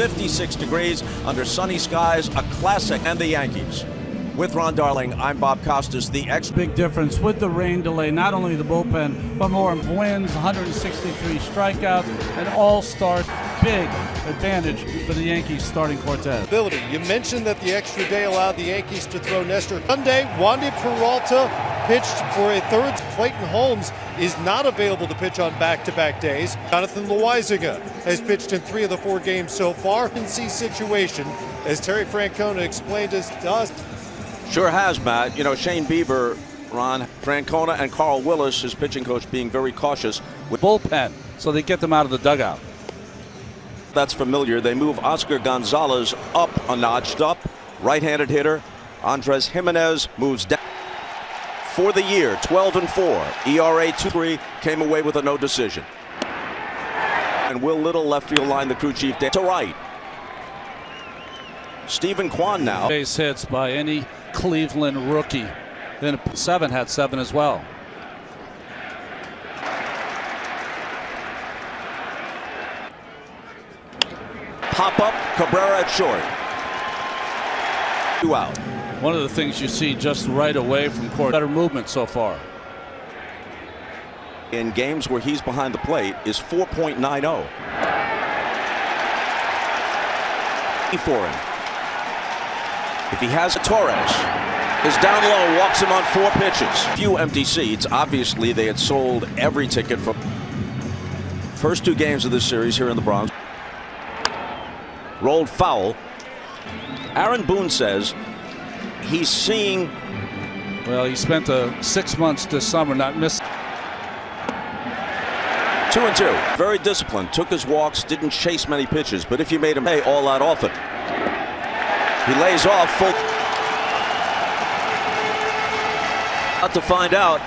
56 degrees under sunny skies, a classic, and the Yankees. With Ron Darling, I'm Bob Costas, the Big difference with the rain delay, not only the bullpen, but more wins, 163 strikeouts, an all-star, big advantage for the Yankees starting quartet. You mentioned that the extra day allowed the Yankees to throw Nestor. Sunday, Wandy Peralta pitched for a third. Clayton Holmes is not available to pitch on back-to-back days. Jonathan Loaizaga has pitched in 3 of the 4 games so far. In C situation, as Terry Francona explained to us. Sure has, Matt. You know, Shane Bieber, Ron, Francona, and Carl Willis, his pitching coach, being very cautious with Bullpen, so they get them out of the dugout. That's familiar. They move Oscar Gonzalez up a notch. Right-handed hitter. Andres Jimenez moves down. For the year, 12-4. ERA 2.3, came away with a no decision. And Will Little, left field line, the crew chief to right. Stephen Kwan now. Base hits by any Cleveland rookie. Then 7 had 7 as well. Pop up, Cabrera at short. 2 out. One of the things you see just right away from Court, better movement so far. In games where he's behind the plate is 4.90. For him. If he has a Torres, is down low, walks him on 4 pitches. Few empty seats. Obviously, they had sold every ticket for first 2 games of this series here in the Bronx. Rolled foul. Aaron Boone says he's seeing. Well, he spent 6 months this summer not missing. 2-2. Very disciplined. Took his walks. Didn't chase many pitches. But if you made him pay all that often, he lays off full. Out to find out.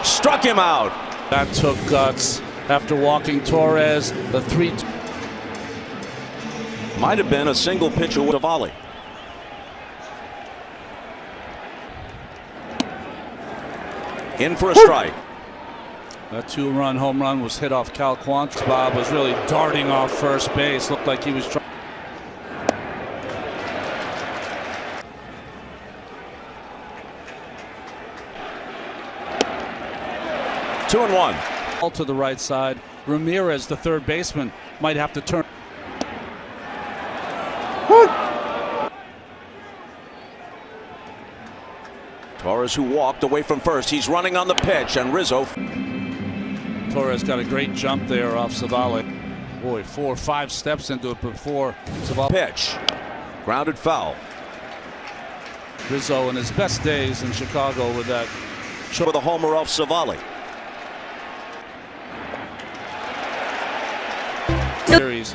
Struck him out. That took guts after walking Torres. The 3. Might have been a single pitch with a volley. In for a strike. That 2-run home run was hit off Cal Quantrill. Bob was really darting off first base. Looked like he was trying. 2-1. Ball to the right side. Ramirez, the third baseman, might have to turn. Torres, who walked away from first, he's running on the pitch, and Rizzo. Torres got a great jump there off Savali. Boy, 4 or 5 steps into it before Savali. Pitch. Grounded foul. Rizzo in his best days in Chicago with that. With a homer off Savali. Series.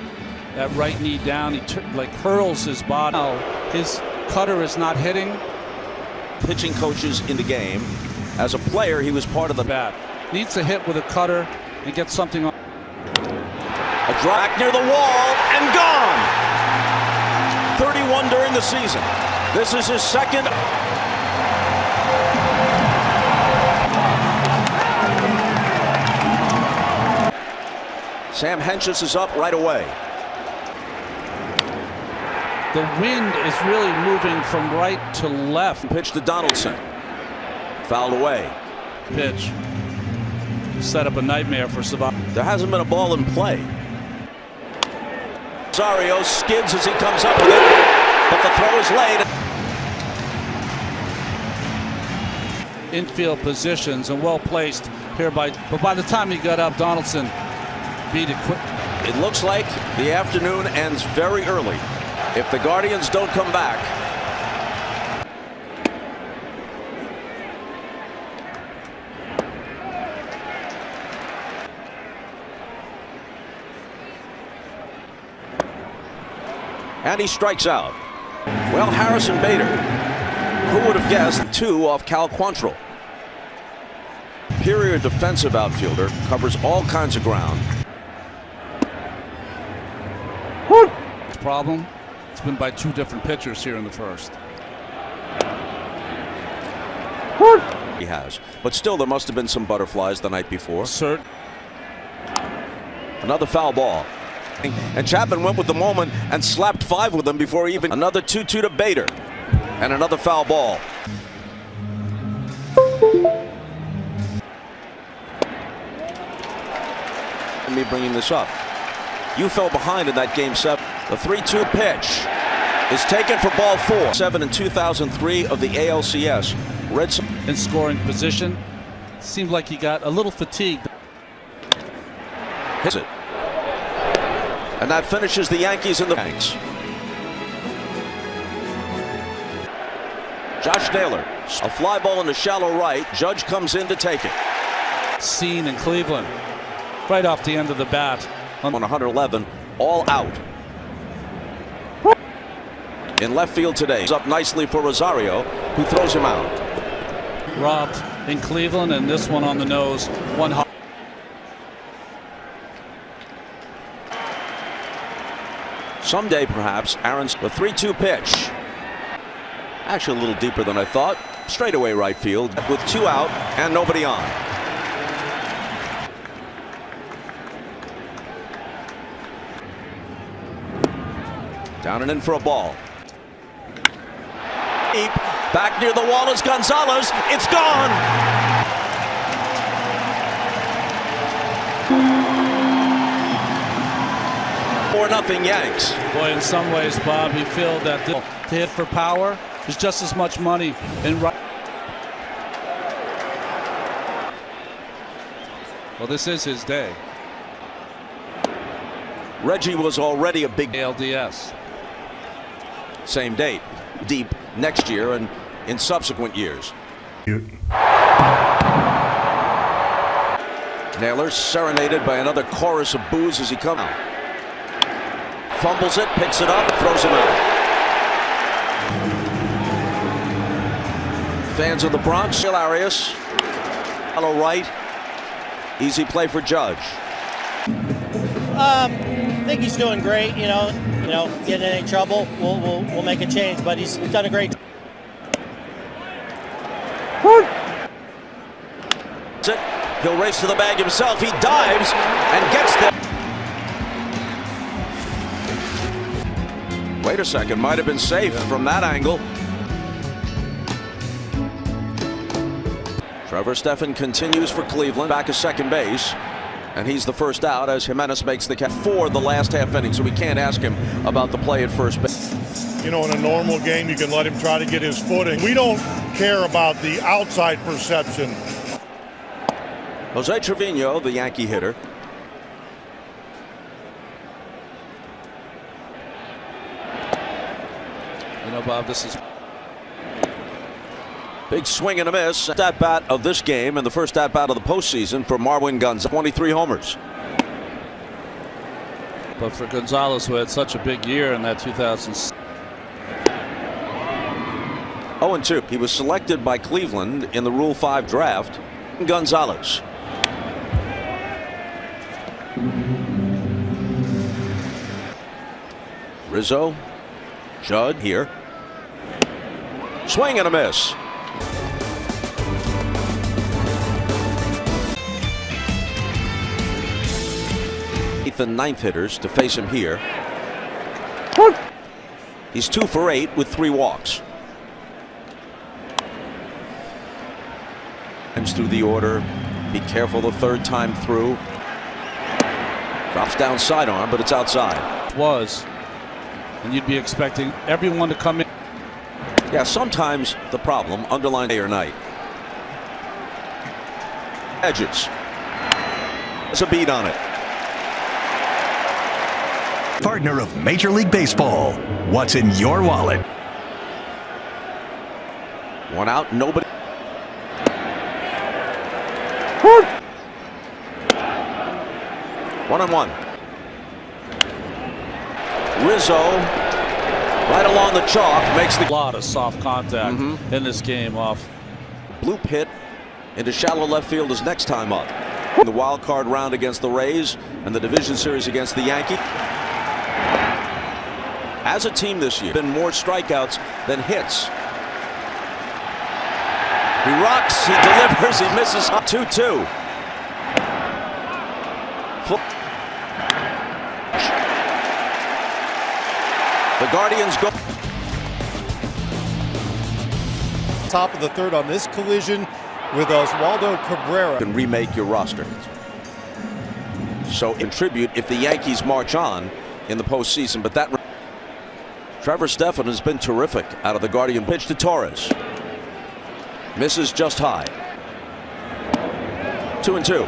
That right knee down, he like hurls his body. Now, his cutter is not hitting. Pitching coaches in the game. As a player, he was part of the bat. Needs to hit with a cutter and get something on. A drag near the wall and gone. 31 during the season. This is his second. Sam Hentges is up right away. The wind is really moving from right to left. Pitch to Donaldson. Fouled away. Pitch. Set up a nightmare for Savali. There hasn't been a ball in play. Rosario skids as he comes up with it, but the throw is laid. Infield positions and well placed here but by the time he got up, Donaldson beat it quick. It looks like the afternoon ends very early if the Guardians don't come back. And he strikes out. Well, Harrison Bader, who would have guessed, 2 off Cal Quantrill. Superior defensive outfielder, covers all kinds of ground. Problem, it's been by 2 different pitchers here in the first. He has, but still there must have been some butterflies the night before. Cert. Another foul ball. And Chapman went with the moment and slapped 5 with him before even. Another 2-2 to Bader. And another foul ball. Me bringing this up. You fell behind in that game 7. The 3-2 pitch is taken for ball 4. 7 in 2003 of the ALCS. Red Sox in scoring position. Seemed like he got a little fatigued. Hits it. And that finishes the Yankees in the Yanks. Josh Naylor, a fly ball in the shallow right. Judge comes in to take it. Seen in Cleveland, right off the end of the bat. On 111, all out. In left field today. Up nicely for Rosario, who throws him out. Robbed in Cleveland, and this one on the nose. One hot. Someday, perhaps, Aaron's the 3-2 pitch. Actually, a little deeper than I thought. Straight away right field with 2 out and nobody on. Down and in for a ball. Deep. Back near the wall is Gonzalez. It's gone. 4-0 Yanks. Boy, in some ways, Bob, you feel that to hit for power is just as much money in right. Well, this is his day. Reggie was already a big ALDS. Same date. Deep next year and in subsequent years. Naylor serenaded by another chorus of boos as he comes out. Fumbles it, picks it up, throws him out. Fans of the Bronx, hilarious. Hello, right. Easy play for Judge. I think he's doing great. You know, getting in any trouble, we'll make a change. But he's done a great. He'll race to the bag himself. He dives and gets there. Wait a second, might have been safe from that angle. Trevor Stephan continues for Cleveland, back at second base, and he's the first out as Jimenez makes the catch for the last half inning, so we can't ask him about the play at first base. You know, in a normal game, you can let him try to get his footing. We don't care about the outside perception. Jose Trevino, the Yankee hitter. You know, Bob, this is big swing and a miss. At bat of this game and the first at bat of the postseason for Marwin Gonzalez. 23 homers. But for Gonzalez, who had such a big year in that 2006. 0-2. He was selected by Cleveland in the Rule 5 draft. Gonzalez. Rizzo. Judd here. Swing and a miss. Eighth and ninth hitters to face him here. He's 2 for 8 with 3 walks. Comes through the order. Be careful the third time through. Drops down sidearm, but it's outside. And you'd be expecting everyone to come in. Yeah, sometimes the problem underline day or night. Edges. There's a beat on it. Partner of Major League Baseball. What's in your wallet? 1 out, nobody. One on one. Rizzo right along the chalk makes the. A lot of soft contact in this game off. Bloop hit into shallow left field is next time up. The wild card round against the Rays and the division series against the Yankees. As a team this year, been more strikeouts than hits. He rocks, he delivers, he misses. 2-2. The Guardians go. Top of the third on this collision with Oswaldo Cabrera. Can remake your roster. So contribute if the Yankees march on in the postseason. But that Trevor Stephan has been terrific out of the Guardian. Pitch to Torres. Misses just high. 2-2.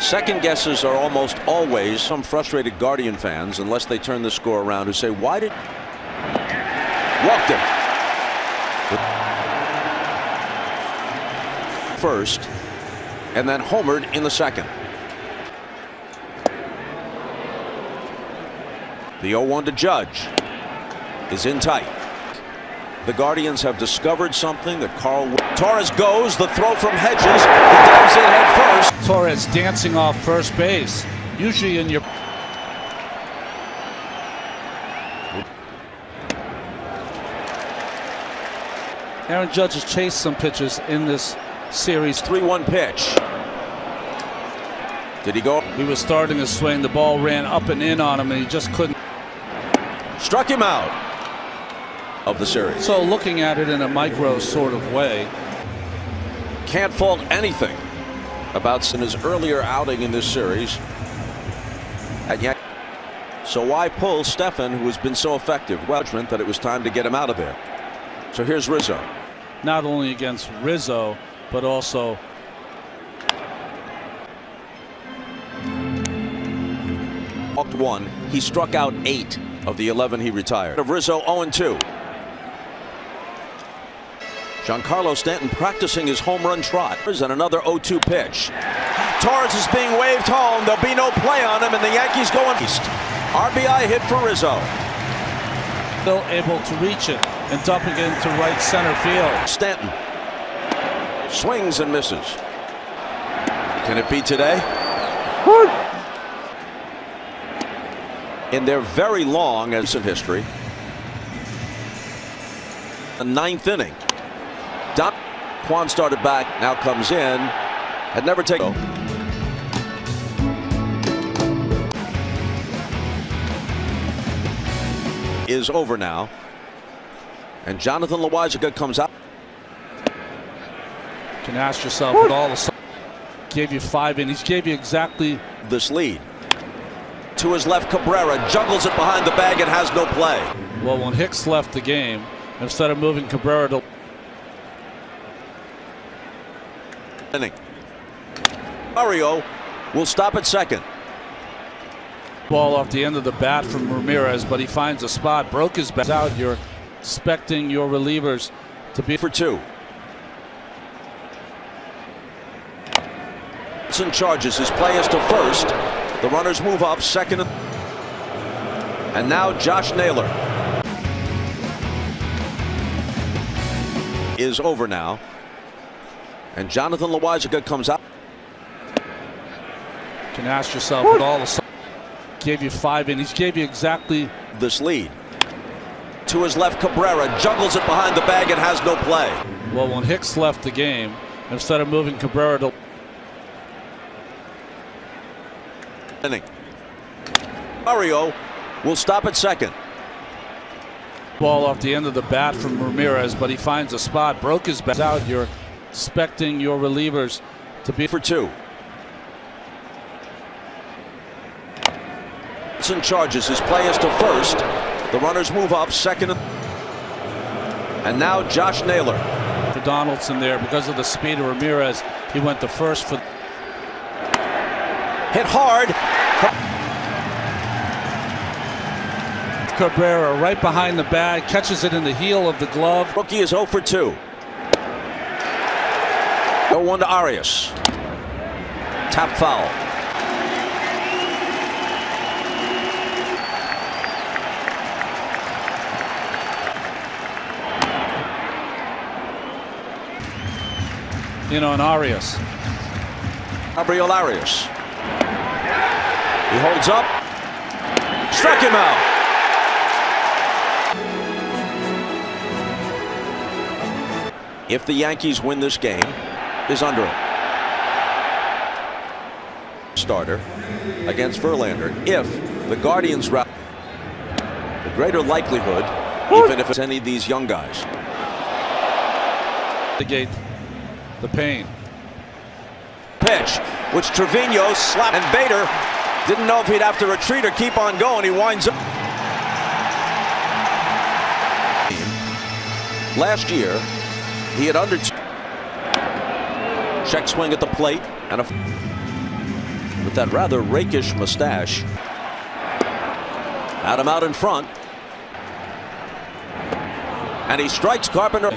Second guesses are almost always some frustrated Guardian fans, unless they turn the score around, who say, why did walked him first and then homered in the second. The 0-1 to Judge is in tight. The Guardians have discovered something that Torres goes, the throw from Hedges, he dives in head first. Torres dancing off first base. Usually in your Aaron Judge has chased some pitches in this series. 3-1 pitch. Did he go? He was starting to swing. The ball ran up and in on him, and he just couldn't. Struck him out of the series. So looking at it in a micro sort of way. Can't fault anything about in his earlier outing in this series at Yankees. So why pull Stephan, who has been so effective? Well, that it was time to get him out of there. So here's Rizzo. Not only against Rizzo, but also walked 1. He struck out 8 of the 11 he retired. Of Rizzo 0-2. Giancarlo Stanton practicing his home run trot. And another 0-2 pitch. Torres is being waved home. There'll be no play on him, and the Yankees going east. RBI hit for Rizzo. Still able to reach it and dump it into right center field. Stanton swings and misses. Can it be today? In their very long recent history, the 9th inning. Kwan started back, now comes in, had never taken. Is over now, and Jonathan Loaisiga comes out. You can ask yourself, with all the gave you 5 innings, gave you exactly this lead. To his left, Cabrera juggles it behind the bag and has no play. Well, when Hicks left the game, instead of moving Cabrera to inning, Mario will stop at second. Ball off the end of the bat from Ramirez, but he finds a spot, broke his bat out. You're expecting your relievers to be for 2. Hudson charges his play is to first. The runners move up second, and now Josh Naylor is over now, and Jonathan Loaisiga comes out. You can ask yourself, with all the gave you 5 innings, gave you exactly this lead. To his left, Cabrera juggles it behind the bag and has no play. Well, when Hicks left the game, instead of moving Cabrera to inning, Mario will stop at second. Ball off the end of the bat from Ramirez, but he finds a spot, broke his bat out. You're expecting your relievers to be for 2. Hudson charges his play is to first. The runners move up second, and now Josh Naylor. For Donaldson there, because of the speed of Ramirez, he went to first for. Hit hard. Cabrera right behind the bag, catches it in the heel of the glove. Rookie is 0 for 2. 0-1 to Arias. Tap foul. You know, an Arias. Gabriel Arias. He holds up. Struck him out. If the Yankees win this game, is under it. Starter against Verlander. If the Guardians route. The greater likelihood, even if it's any of these young guys. Negate the pain. Pitch, which Trevino slapped, and Bader didn't know if he'd have to retreat or keep on going. He winds up. Last year, he had check swing at the plate and with that rather rakish mustache. Had him out in front, and he strikes Carpenter.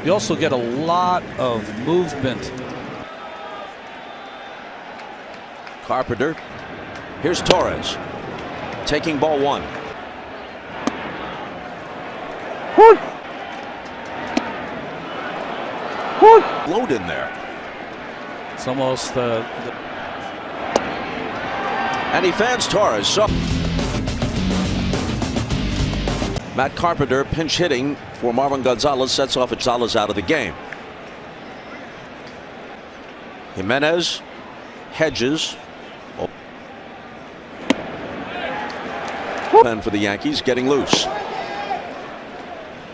You also get a lot of movement. Carpenter. Here's Torres taking ball one. Load in there. It's almost and he fans Torres. So Matt Carpenter pinch hitting for Marvin Gonzalez sets off Gonzalez out of the game. Jimenez, Hedges. And for the Yankees, getting loose.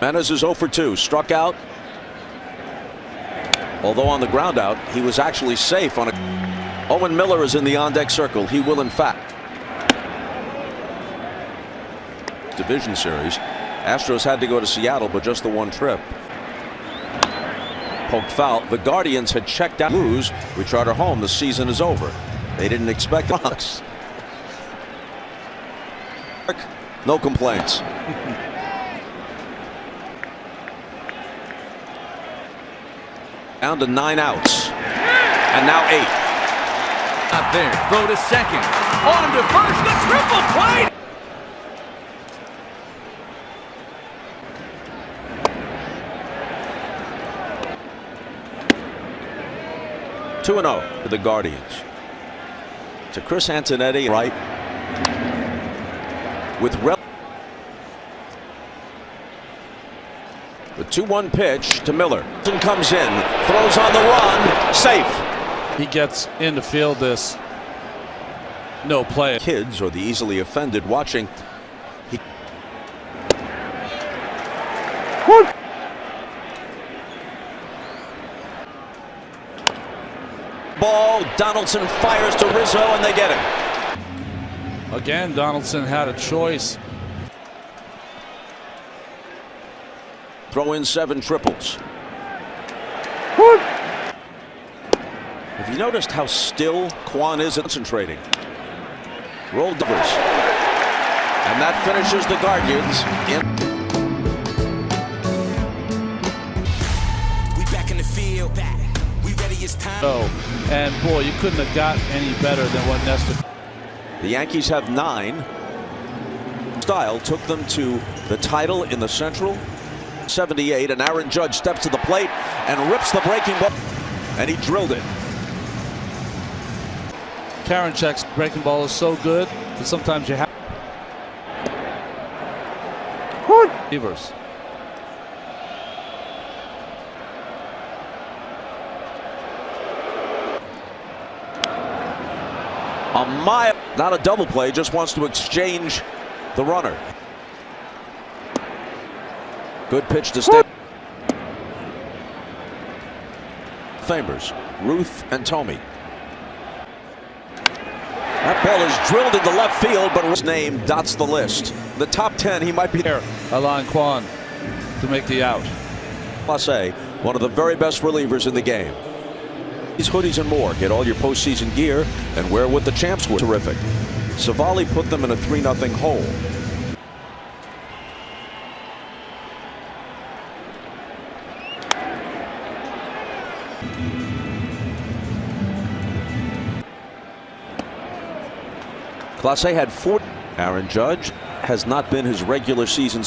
Jimenez is 0 for 2, struck out. Although on the ground out, he was actually safe on a. Owen Miller is in the on-deck circle. He will, in fact. Division series. Astros had to go to Seattle, but just the one trip. Poked foul. The Guardians had checked out. Lose. We charter home. The season is over. They didn't expect the Bucks. No complaints. Down to 9 outs. And now 8. Not there. Throw to second. On to first. The triple play. 2-0 for the Guardians. To Chris Antonetti, right. With the 2-1 pitch to Miller. Comes in, throws on the run, safe. He gets in to field this. No play. Kids or the easily offended watching. Ball, Donaldson fires to Rizzo and they get him. Again, Donaldson had a choice. Throw in 7 triples. Have you noticed how still Kwan is concentrating? Rolled overs. And that finishes the Guardians in. We back in the field. Back. We ready, it's time. Oh, and boy, you couldn't have got any better than what Nestor. The Yankees have 9. Style took them to the title in the Central. 78, and Aaron Judge steps to the plate and rips the breaking ball, and he drilled it. Karinchak's breaking ball is so good that sometimes you have. Receivers. A mile, not a double play, just wants to exchange the runner. Good pitch to step. Famers, Ruth and Tomey. That ball is drilled into left field, but his name dots the list. The top 10, he might be there. Alain Kwan to make the out. Clase, one of the very best relievers in the game. These hoodies and more. Get all your postseason gear and wear what the champs were. Terrific. Savali put them in a 3-0 hole. Clase had 4. Aaron Judge has not been his regular season.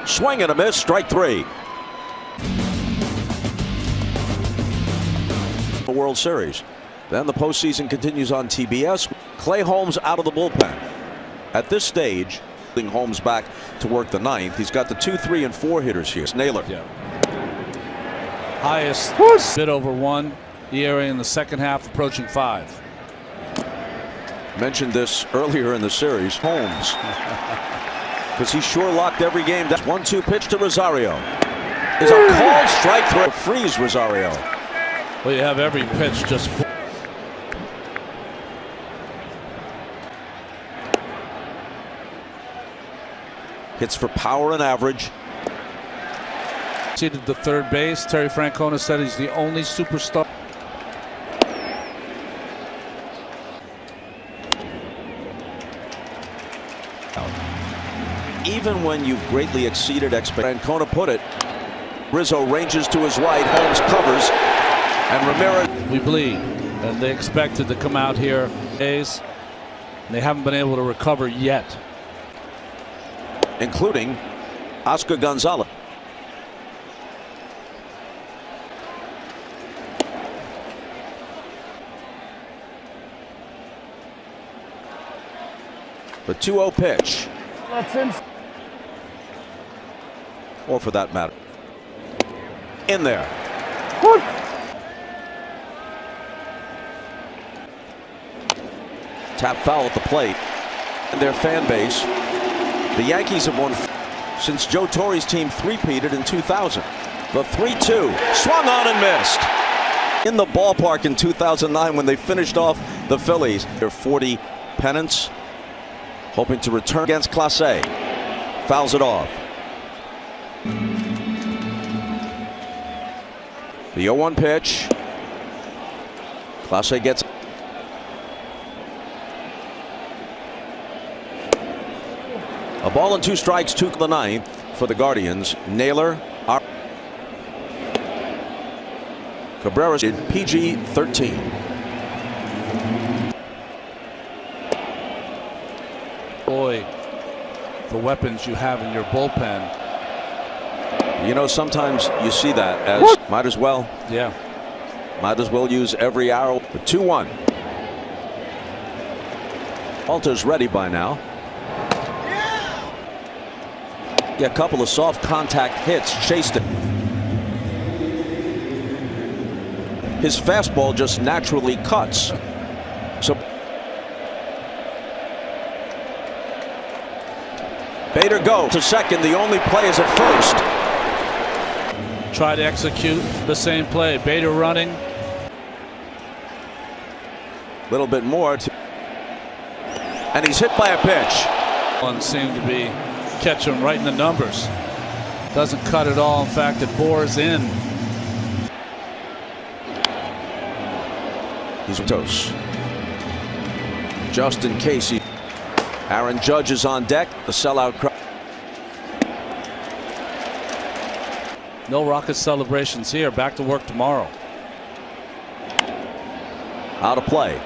Swing and a miss, strike 3. The World Series. Then the postseason continues on TBS. Clay Holmes out of the bullpen. At this stage, Holmes back to work the 9th. He's got the 2, 3, and 4 hitters here. Naylor. Yeah. Highest bit over 1. ERA in the second half approaching 5. Mentioned this earlier in the series. Holmes. Because he sure locked every game. That 1-2 pitch to Rosario. Is a called strike throw. Freeze Rosario. Well, you have every pitch just. Hits for power and average. Seated to third base. Terry Francona said he's the only superstar. Even when you've greatly exceeded expectations, Francona put it. Rizzo ranges to his right. Holmes covers. And Ramirez. We bleed. And they expected to come out here. Days. And they haven't been able to recover yet. Including Oscar Gonzalez. The 2-0 pitch. That's in. Or for that matter. In there. Tap foul at the plate. And their fan base. The Yankees have won since Joe Torre's team three-peated in 2000. The 3-2 swung on and missed. In the ballpark in 2009 when they finished off the Phillies. Their 40 pennants. Hoping to return against Clase. Fouls it off. The 0-1 pitch. Clase gets. A ball and 2 strikes, 2 to the 9th for the Guardians. Naylor. Cabrera did PG-13. Boy, the weapons you have in your bullpen. You know, sometimes you see that as might as well. Yeah. Might as well use every arrow. The 2-1. Alta's ready by now. Yeah, a couple of soft contact hits chased it. His fastball just naturally cuts. So Bader go to second. The only play is at first. Try to execute the same play. Bader running. A little bit more. And he's hit by a pitch. One seemed to be catching right in the numbers. Doesn't cut at all. In fact, it bores in. He's toast. Justin Casey. Aaron Judge is on deck. The sellout crowd. No rocket celebrations here. Back to work tomorrow. Out of play.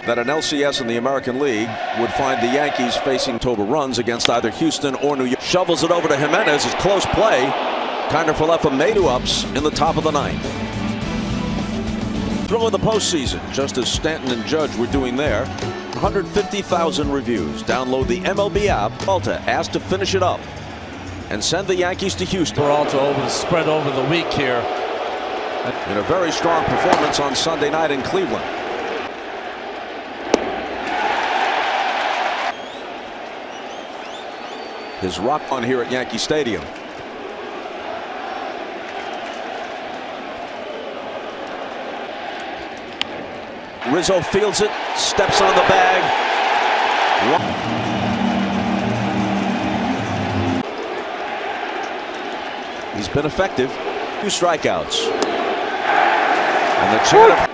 That an LCS in the American League would find the Yankees facing October runs against either Houston or New York. Shovels it over to Jimenez. It's close play. Kinder Falefa Madu ups in the top of the 9th. Thrill of the postseason, just as Stanton and Judge were doing there. 150,000 reviews. Download the MLB app. Peralta asked to finish it up and send the Yankees to Houston. Peralta over the spread over the week here. In a very strong performance on Sunday night in Cleveland. His rock on here at Yankee Stadium. Rizzo fields it, steps on the bag. He's been effective. 2 strikeouts. And the chant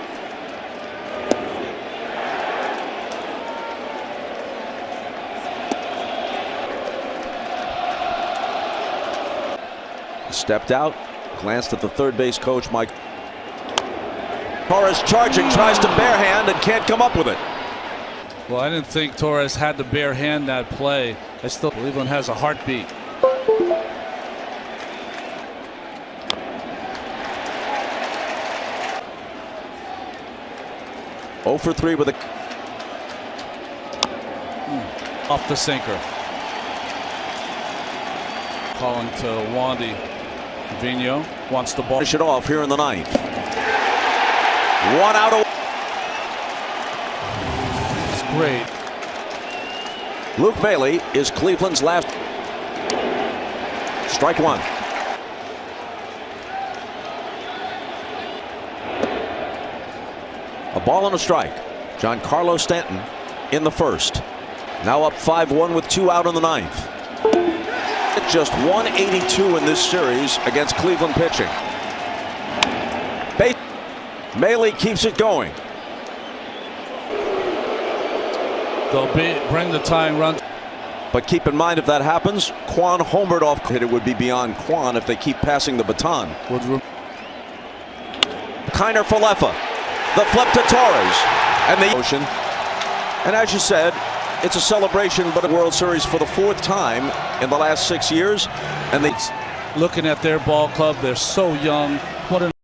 stepped out, glanced at the third base coach, Mike. Torres charging, tries to barehand and can't come up with it. Well, I didn't think Torres had to barehand that play. I still believe one has a heartbeat. Oh for 3 with a off the sinker. Calling to Wandy. Vino wants the ball. Finish it off here in the 9th. 1 out. great. Luke Bailey is Cleveland's last. Strike one. A ball and a strike. Giancarlo Stanton in the first. Now up 5-1 with 2 out in the ninth. Just 182 in this series against Cleveland pitching. Maile keeps it going. They'll bring the tying run. But keep in mind, if that happens, Kwan homered off. It would be beyond Kwan if they keep passing the baton. Kiner for Leffa. The flip to Torres. And the motion. And as you said, it's a celebration, but a World Series for the 4th time in the last 6 years. And they looking at their ball club, they're so young. What an